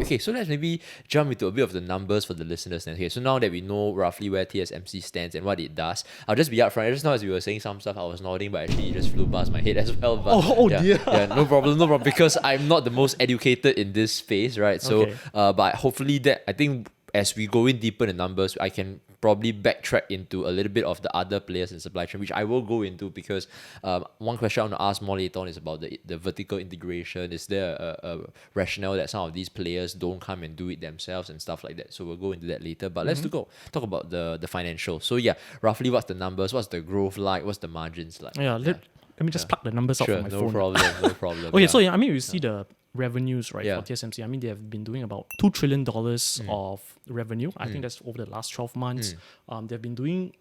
Okay, so let's maybe jump into a bit of the numbers for the listeners then. Okay, so now that we know roughly where TSMC stands and what it does, I'll just be upfront. Just now as we were saying some stuff, I was nodding, but actually it just flew past my head as well. But Dear. Yeah, no problem, because I'm not the most educated in this space, right? So, Okay. but hopefully that, I think as we go in deeper in the numbers, I can probably backtrack into a little bit of the other players in supply chain, which I will go into because one question I want to ask more later on is about the vertical integration. Is there a rationale that some of these players don't come and do it themselves and stuff like that? So we'll go into that later. But let's talk about the financials. So yeah, roughly what's the numbers? What's the growth like? What's the margins like? Yeah, let me just plug the numbers out Sure, from my no phone. problem. Okay, yeah. so I mean, you see the revenues, right, Yeah. for TSMC. I mean, they have been doing about $2 trillion of revenue. I think that's over the last 12 months. They've been doing,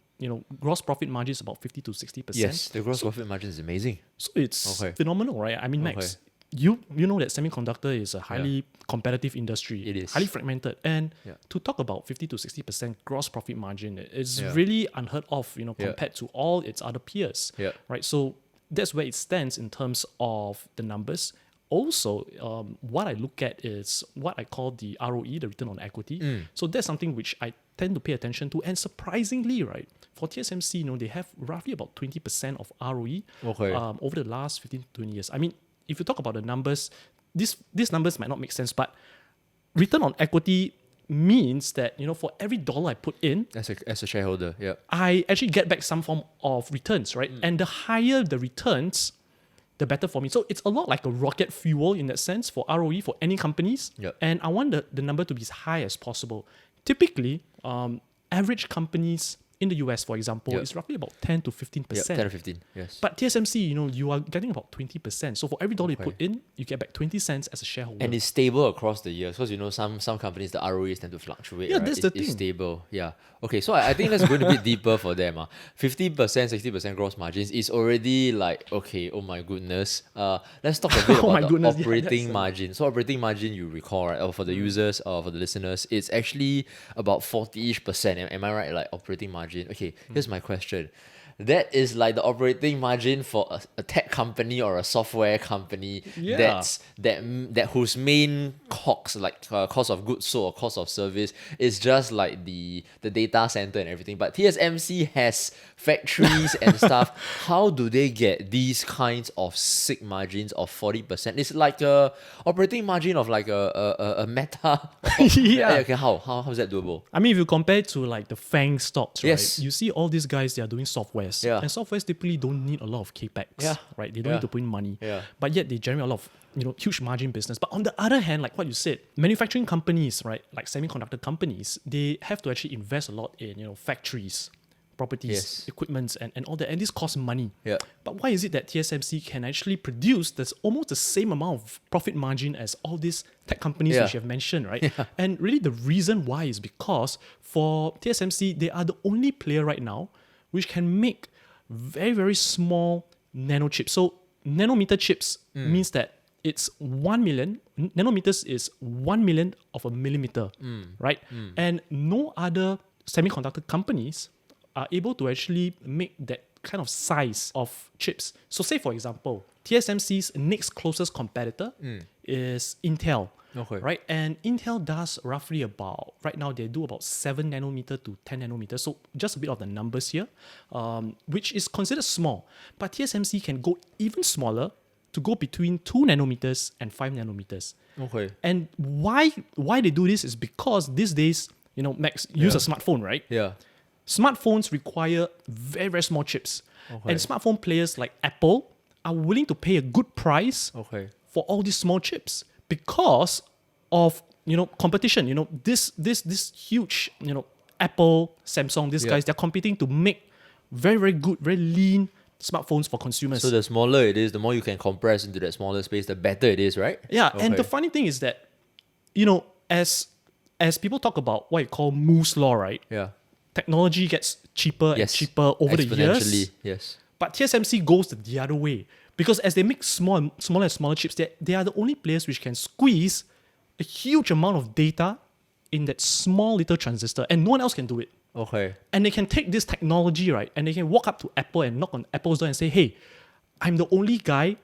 gross profit margins about 50 to 60%. Yes, the gross profit margin is amazing. So it's Okay. phenomenal, right? I mean, Max, you know that semiconductor is a highly competitive industry. It is. Highly fragmented. And Yeah. to talk about 50 to 60% gross profit margin is Yeah. really unheard of, compared to all its other peers. Yeah. Right? So that's where it stands in terms of the numbers. Also, what I look at is what I call the ROE, the return on equity. So that's something which I tend to pay attention to. And surprisingly, right, for TSMC, they have roughly about 20% of ROE Okay. over the last 15 to 20 years. I mean, if you talk about the numbers, these numbers might not make sense, but return on equity means that, for every dollar I put in, As a shareholder, yeah. I actually get back some form of returns, right? And the higher the returns, the better for me. So it's a lot like a rocket fuel in that sense for ROE for any companies. Yep. And I want the number to be as high as possible. Typically, average companies in the US, for example, Yep. is roughly about 10 to 15%. Yeah, 10 or 15, yes. But TSMC, you are getting about 20%. So for every dollar you put in, you get back 20 cents as a shareholder. And it's stable across the years because some companies the ROEs tend to fluctuate. Yeah, right? that's the It's thing. stable. Yeah. Okay, so I think let's go a bit deeper for them. 50%, 60% gross margins is already like, okay, oh my goodness. Let's talk a bit Oh my about the goodness, yeah, operating that's margin. So operating margin, you recall, right? Or for the users or for the listeners, it's actually about 40-ish%. Am I right? Like operating margin. Okay, here's my question. That is like the operating margin for a tech company or a software company Yeah. that whose main costs, like cost of goods sold or cost of service, is just like the data center and everything. But TSMC has factories and stuff. How do they get these kinds of sick margins of 40%? It's like a operating margin of like a Meta. Yeah. Okay, how's that doable? I mean, if you compare it to like the FANG stocks, right? Yes. You see all these guys, they are doing softwares. Yeah. And softwares typically don't need a lot of capex. Yeah. Right? They don't Yeah. need to put in money. Yeah. But yet they generate a lot of huge margin business. But on the other hand, like what you said, manufacturing companies, right, like semiconductor companies, they have to actually invest a lot in factories, properties, Yes. equipments, and all that. And this costs money. Yeah. But why is it that TSMC can actually produce this almost the same amount of profit margin as all these tech companies Yeah. which you have mentioned, right? And really the reason why is because for TSMC, they are the only player right now which can make very, very small nano chips. So nanometer chips means that it's 1 million, nanometers is 1 million of a millimeter, right? And no other semiconductor companies are able to actually make that kind of size of chips. So say, for example, TSMC's next closest competitor is Intel. Okay. Right? And Intel does roughly about, right now they do about 7 nanometer to 10 nanometer. So just a bit of the numbers here, which is considered small. But TSMC can go even smaller to go between 2 nanometers and 5 nanometers. Okay. And why they do this is because these days, Max, use a smartphone, right? Yeah. Smartphones require very, very small chips. Okay. And smartphone players like Apple are willing to pay a good price Okay. for all these small chips because of competition. This huge Apple, Samsung, these guys, they're competing to make very, very good, very lean smartphones for consumers. So the smaller it is, the more you can compress into that smaller space, the better it is, right? Yeah, and Okay. the funny thing is that as people talk about what you call Moore's law, right? Yeah. Technology gets cheaper and Yes. cheaper over the years. Exponentially, yes. But TSMC goes the other way because as they make smaller and smaller chips, they are the only players which can squeeze a huge amount of data in that small little transistor, and no one else can do it. Okay. And they can take this technology, right, and they can walk up to Apple and knock on Apple's door and say, "Hey, I'm the only guy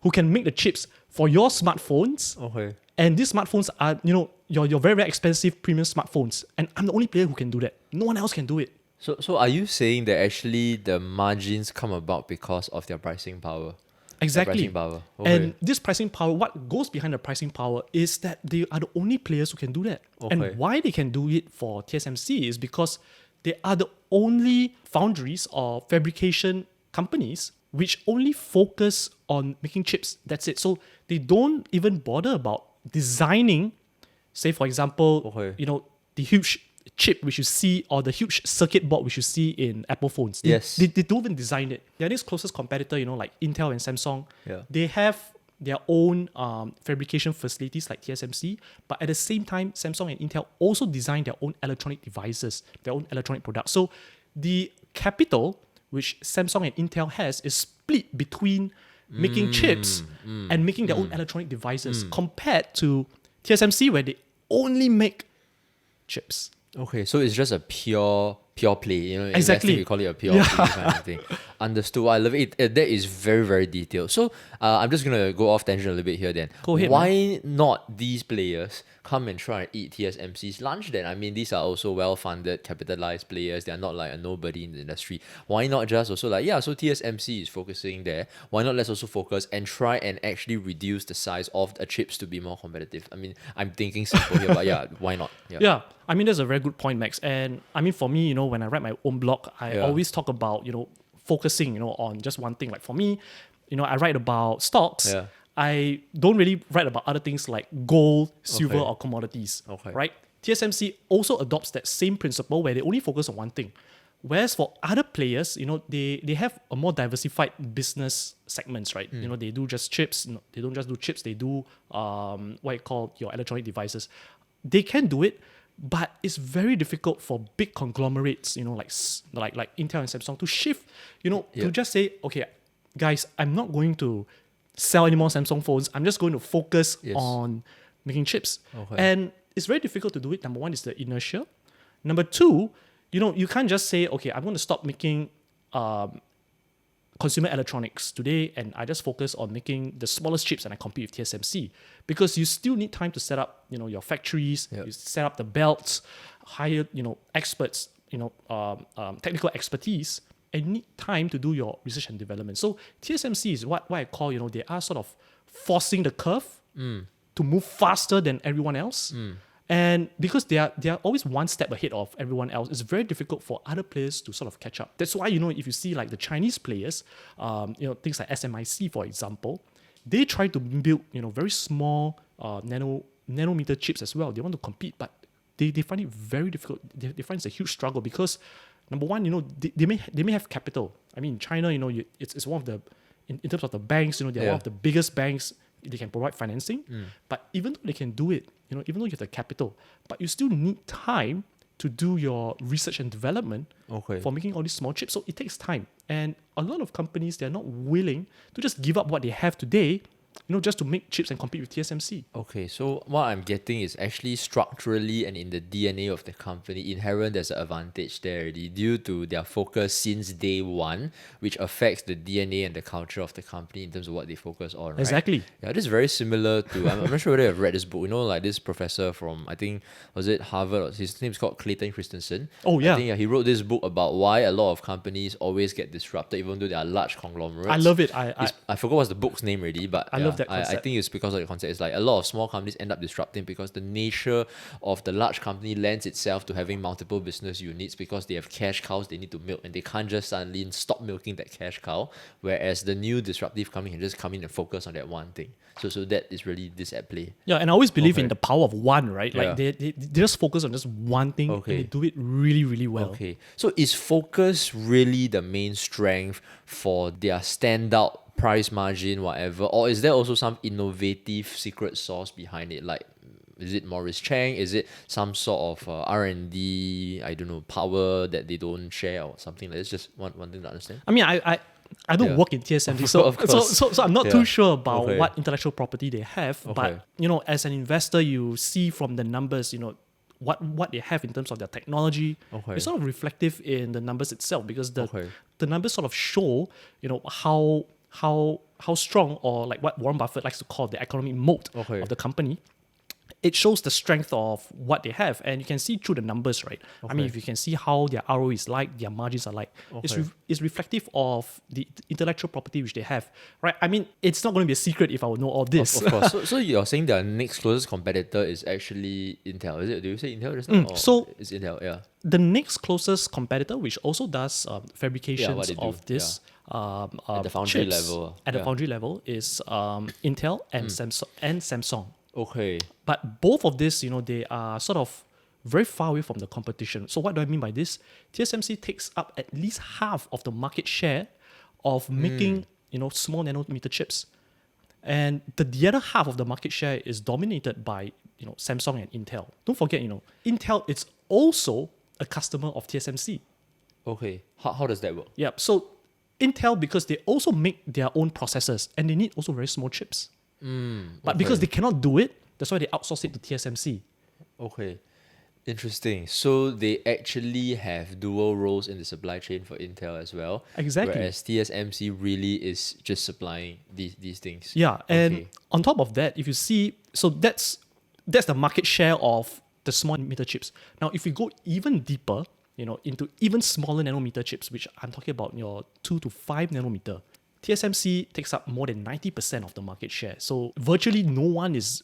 who can make the chips for your smartphones." Okay. And these smartphones are, your very, very expensive premium smartphones. And I'm the only player who can do that. No one else can do it. So are you saying that actually the margins come about because of their pricing power? Exactly. Pricing power. Okay. And this pricing power, what goes behind the pricing power is that they are the only players who can do that. Okay. And why they can do it for TSMC is because they are the only foundries or fabrication companies which only focus on making chips. That's it. So they don't even bother about designing, say for example, Okay. the huge chip which you see or the huge circuit board which you see in Apple phones. Yes. They don't even design it. They're this closest competitor, like Intel and Samsung. Yeah. They have their own fabrication facilities like TSMC, but at the same time, Samsung and Intel also design their own electronic devices, their own electronic products. So the capital which Samsung and Intel has is split between making chips and making their own electronic devices compared to TSMC where they only make chips. Okay, so it's just a pure play, Exactly. investing, we call it a pure play kind of thing. Understood. Well, I love it. That is very, very detailed. So I'm just going to go off tangent a little bit here then. Go ahead, Why not these players come and try and eat TSMC's lunch then? I mean, these are also well-funded, capitalized players. They're not like a nobody in the industry. Why not just also so TSMC is focusing there. Why not let's also focus and try and actually reduce the size of the chips to be more competitive? I mean, I'm thinking simple here, but why not? Yeah, I mean, that's a very good point, Max. And I mean, for me, when I write my own blog, I always talk about, focusing, on just one thing. Like for me, I write about stocks. Yeah. I don't really write about other things like gold, silver, Okay. or commodities. Okay. Right? TSMC also adopts that same principle where they only focus on one thing. Whereas for other players, they have a more diversified business segments, right? They do just chips. They don't just do chips. They do what you call your electronic devices. They can do it, but it's very difficult for big conglomerates, like Intel and Samsung to shift, to just say, okay, guys, I'm not going to sell any more Samsung phones. I'm just going to focus on making chips. Okay. And it's very difficult to do it. Number one is the inertia. Number two, you can't just say, okay, I'm going to stop making consumer electronics today and I just focus on making the smallest chips and I compete with TSMC, because you still need time to set up, your factories, you set up the belts, hire, experts, technical expertise, and you need time to do your research and development. So TSMC is what I call, they are sort of forcing the curve to move faster than everyone else. And because they are always one step ahead of everyone else, it's very difficult for other players to sort of catch up. That's why, if you see like the Chinese players, things like SMIC, for example, they try to build, very small nanometer chips as well. They want to compete, but they find it very difficult. They find it's a huge struggle because, number one, they may have capital. I mean, China, it's one of the, in terms of the banks, they're one of the biggest banks. They can provide financing, but even though they can do it, even though you have the capital, but you still need time to do your research and development for making all these small chips. So it takes time. And a lot of companies, they're not willing to just give up what they have today, just to make chips and compete with TSMC. Okay, so what I'm getting is actually structurally and in the DNA of the company, inherent there's an advantage there already due to their focus since day one, which affects the DNA and the culture of the company in terms of what they focus on, right? Exactly. Yeah, this is very similar to, I'm not sure whether you've read this book, like this professor from, I think, was it Harvard? His name's called Clayton Christensen. Oh, yeah. I think he wrote this book about why a lot of companies always get disrupted, even though they are large conglomerates. I love it. I forgot what's the book's name already, but I love that I concept. think it's because of the concept. It's like a lot of small companies end up disrupting because the nature of the large company lends itself to having multiple business units because they have cash cows they need to milk and they can't just suddenly stop milking that cash cow. Whereas the new disruptive company can just come in and focus on that one thing. So that is really this at play. Yeah, and I always believe in the power of one, right? Yeah. Like they just focus on just one thing and they do it really, really well. Okay. So is focus really the main strength for their standout price margin, whatever? Or is there also some innovative secret sauce behind it? Like, is it Morris Chang? Is it some sort of R&D, I don't know, power that they don't share or something? Like, it's just one thing to understand. I mean, I don't work in TSMC, Of course. so I'm not too sure about Okay. what intellectual property they have. Okay. But as an investor, you see from the numbers, what they have in terms of their technology. Okay. It's sort of reflective in the numbers itself because Okay. the numbers sort of show, how strong, or like what Warren Buffett likes to call the economic moat Okay. of the company. it shows the strength of what they have, and you can see through the numbers, right? I mean, if you can see how their ROE is like, their margins are like, it's reflective of the intellectual property which they have, right? I mean, it's not going to be a secret if I would know all this. Of course. So you're saying their next closest competitor is actually Intel, is it? Do you say Intel just now? Or so it's Intel, yeah. The next closest competitor, which also does fabrications what they do, of this At the foundry chips level. at the foundry level, is Intel and Samsung. Okay. But both of this, they are sort of very far away from the competition. So what do I mean by this? TSMC takes up at least half of the market share of making, small nanometer chips. And the other half of the market share is dominated by, Samsung and Intel. Don't forget, Intel is also a customer of TSMC. Okay. How does that work? Yeah. So Intel, because they also make their own processors and they need also very small chips. But because they cannot do it, that's why they outsource it to TSMC. Okay. Interesting. So they actually have dual roles in the supply chain for Intel as well. Exactly. Whereas TSMC really is just supplying these things. Yeah. And on top of that, if you see, so that's the market share of the small nanometer chips. Now, if we go even deeper, into even smaller nanometer chips, which I'm talking about your 2 to 5 nanometer, TSMC takes up more than 90% of the market share. So virtually no one is,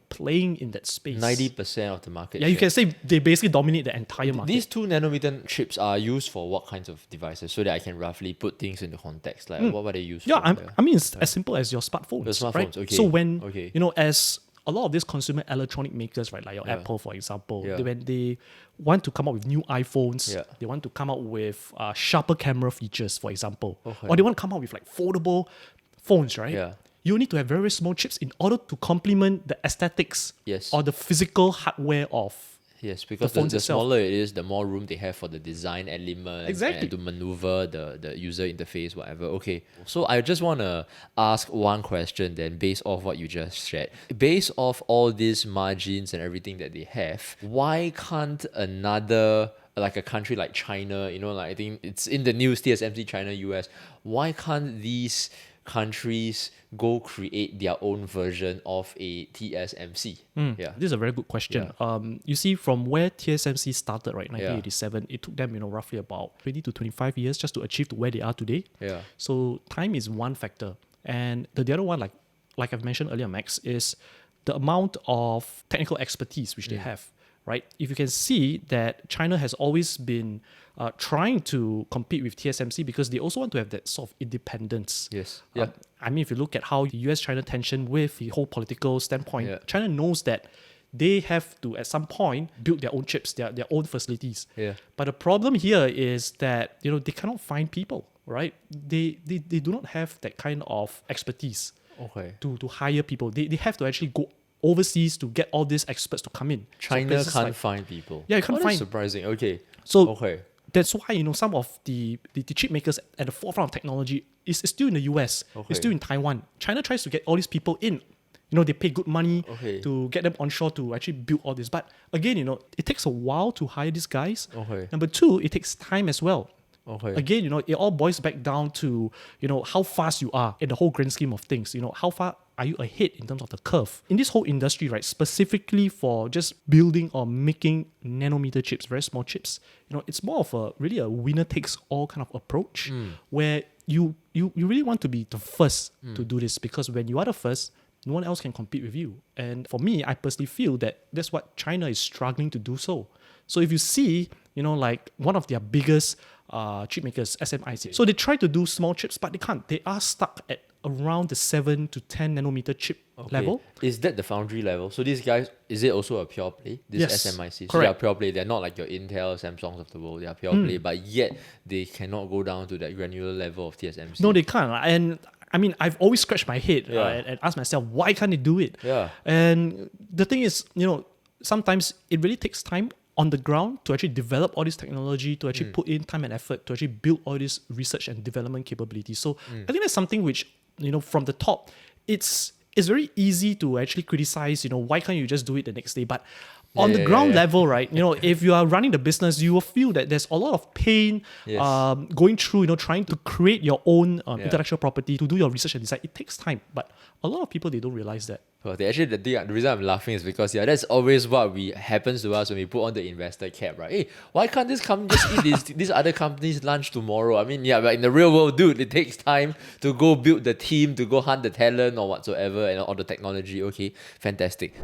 playing in that space. 90% of the market Yeah, share. you can say they basically dominate the entire market. These 2 nanometer chips are used for what kinds of devices so that I can roughly put things into context? Like what are they used Yeah, for? I mean, it's as simple as your smartphones. Your smartphones, right? okay. So when, Okay. as a lot of these consumer electronic makers, right, like your Apple, for example, Yeah. when they want to come up with new iPhones, Yeah. they want to come up with sharper camera features, for example, Okay. or they want to come up with like foldable phones, right? Yeah. You need to have very, very small chips in order to complement the aesthetics Yes. or the physical hardware of. Yes, because phones the itself. smaller it is, the more room they have for the design elements Exactly. and to maneuver the user interface, whatever. Okay, so I just want to ask one question then, based off what you just shared. Based off all these margins and everything that they have, why can't another, like a country like China, like I think it's in the news, TSMC, China, US, why can't these countries go create their own version of a TSMC? Yeah. This is a very good question. You see, from where TSMC started, right, 1987, it took them, roughly about 20 to 25 years just to achieve to where they are today. Yeah. So time is one factor, and the other one, like I've mentioned earlier, Max, is the amount of technical expertise which they have. Right? If you can see that China has always been trying to compete with TSMC because they also want to have that sort of independence. Yes. Yeah. I mean, if you look at how the US-China tension with the whole political standpoint, Yeah. China knows that they have to, at some point, build their own chips, their own facilities. Yeah. But the problem here is that, they cannot find people, right? They do not have that kind of expertise Okay. to hire people. They have to actually go overseas to get all these experts to come in. So China places can't like- find people. Yeah, you can't That's find- surprising. Okay. So Okay. that's why some of the chip makers at the forefront of technology is still in the US. Okay. It's still in Taiwan. China tries to get all these people in. They pay good money Okay. to get them onshore to actually build all this. But again, it takes a while to hire these guys. Okay. Number two, it takes time as well. Okay. Again, it all boils back down to, how fast you are in the whole grand scheme of things. How far are you ahead in terms of the curve? In this whole industry, right, specifically for just building or making nanometer chips, very small chips, it's more of a winner takes all kind of approach where you really want to be the first to do this, because when you are the first, no one else can compete with you. And for me, I personally feel that that's what China is struggling to do so. So if you see, like one of their biggest chip makers, SMIC. So they try to do small chips, but they can't. They are stuck at around the 7 to 10 nanometer chip level. Is that the foundry level? So these guys, is it also a pure play? This Yes, SMIC. So correct. they are pure play. They're not like your Intel, Samsungs of the world. They are pure play, but yet they cannot go down to that granular level of TSMC. No, they can't. And I mean, I've always scratched my head Yeah. and asked myself, why can't they do it? Yeah. And the thing is, sometimes it really takes time on the ground to actually develop all this technology, to actually put in time and effort to actually build all this research and development capabilities. So I think that's something which, from the top, it's very easy to actually criticize, why can't you just do it the next day? But on the yeah, ground yeah. level, right? If you are running the business, you will feel that there's a lot of pain Yes. going through, trying to create your own intellectual property, to do your research and design. It takes time, but a lot of people, they don't realize that. Well, the reason I'm laughing is because that's always what happens to us when we put on the investor cap, right? Hey, why can't this company just eat these other companies' lunch tomorrow? I mean, yeah, but in the real world, dude, it takes time to go build the team, to go hunt the talent or whatsoever, and all the technology. Okay, fantastic.